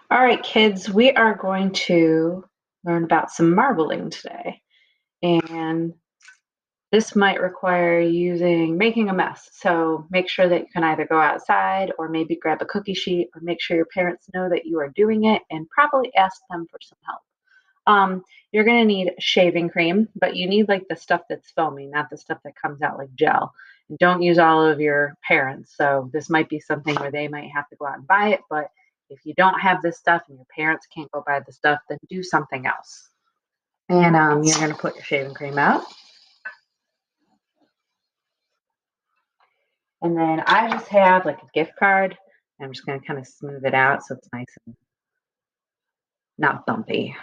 All right, kids, we are going to learn about some marbling today. And this might require making a mess. So make sure that you can either go outside or maybe grab a cookie sheet or make sure your parents know that you are doing it and probably ask them for some help. You're going to need shaving cream, but you need like the stuff that's foamy, not the stuff that comes out like gel. And don't use all of your parents. So this might be something where they might have to go out and buy it, but if you don't have this stuff and your parents can't go buy the stuff, then do something else. And you're going to put your shaving cream out. And then I just have like a gift card. I'm just going to kind of smooth it out so it's nice and not bumpy.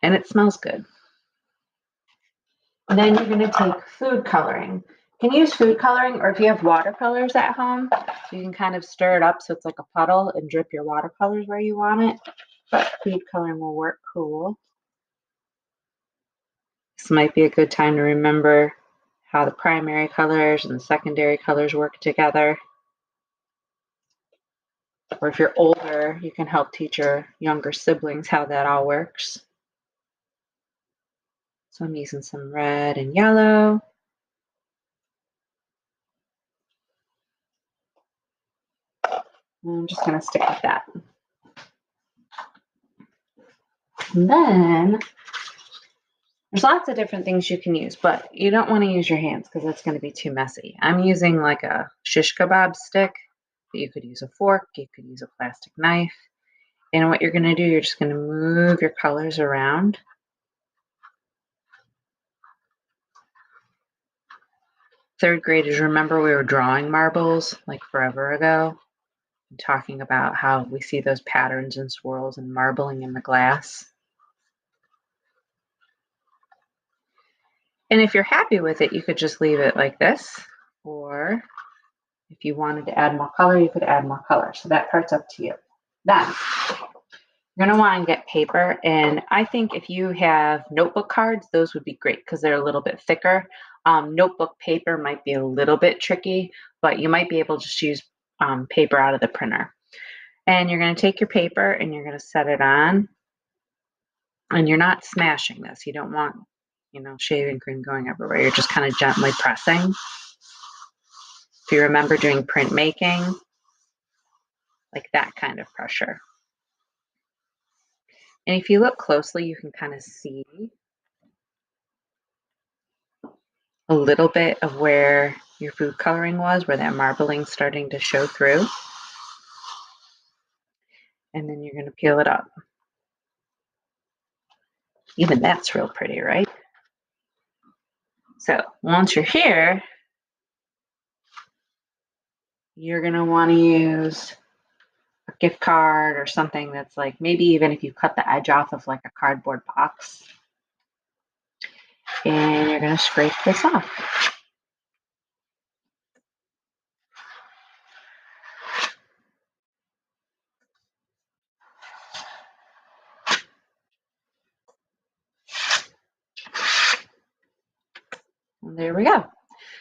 And it smells good. And then you're going to take food coloring. You can use food coloring, or if you have watercolors at home, you can kind of stir it up so it's like a puddle and drip your watercolors where you want it. But food coloring will work cool. This might be a good time to remember how the primary colors and the secondary colors work together. Or if you're older, you can help teach your younger siblings how that all works. So I'm using some red and yellow. I'm just going to stick with that. And then there's lots of different things you can use, but you don't want to use your hands because that's going to be too messy. I'm using like a shish kebab stick, but you could use a fork, you could use a plastic knife. And what you're going to do, you're just going to move your colors around. Third graders, remember we were drawing marbles like forever ago, and talking about how we see those patterns and swirls and marbling in the glass. And if you're happy with it, you could just leave it like this, or if you wanted to add more color, you could add more color. So that part's up to you. Then you're going to want to get paper. And I think if you have notebook cards, those would be great because they're a little bit thicker. Notebook paper might be a little bit tricky, but you might be able to just use paper out of the printer. And you're going to take your paper and you're going to set it on. And you're not smashing this. You don't want, shaving cream going everywhere. You're just kind of gently pressing. If you remember doing printmaking, like that kind of pressure. And if you look closely, you can kind of see a little bit of where your food coloring was, where that marbling's starting to show through. And then you're going to peel it up. Even that's real pretty, right? So once you're here, you're going to want to use a gift card or something that's like, maybe even if you cut the edge off of like a cardboard box. And you're going to scrape this off. And there we go.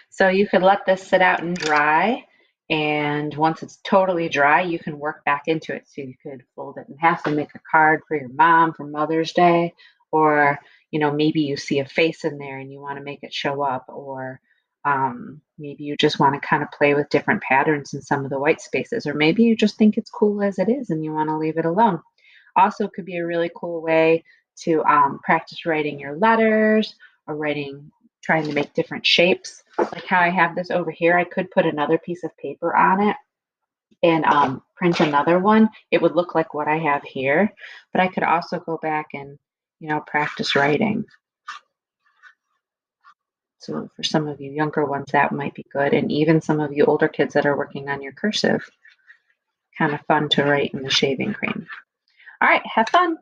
So you could let this sit out and dry. And once it's totally dry, you can work back into it. So you could fold it in half and make a card for your mom for Mother's Day. Or, maybe you see a face in there and you want to make it show up. Or maybe you just want to kind of play with different patterns in some of the white spaces. Or maybe you just think it's cool as it is and you want to leave it alone. Also could be a really cool way to practice writing your letters or trying to make different shapes. Like how I have this over here, I could put another piece of paper on it and print another one. It would look like what I have here, but I could also go back and, practice writing. So for some of you younger ones, that might be good. And even some of you older kids that are working on your cursive, kind of fun to write in the shaving cream. All right, have fun.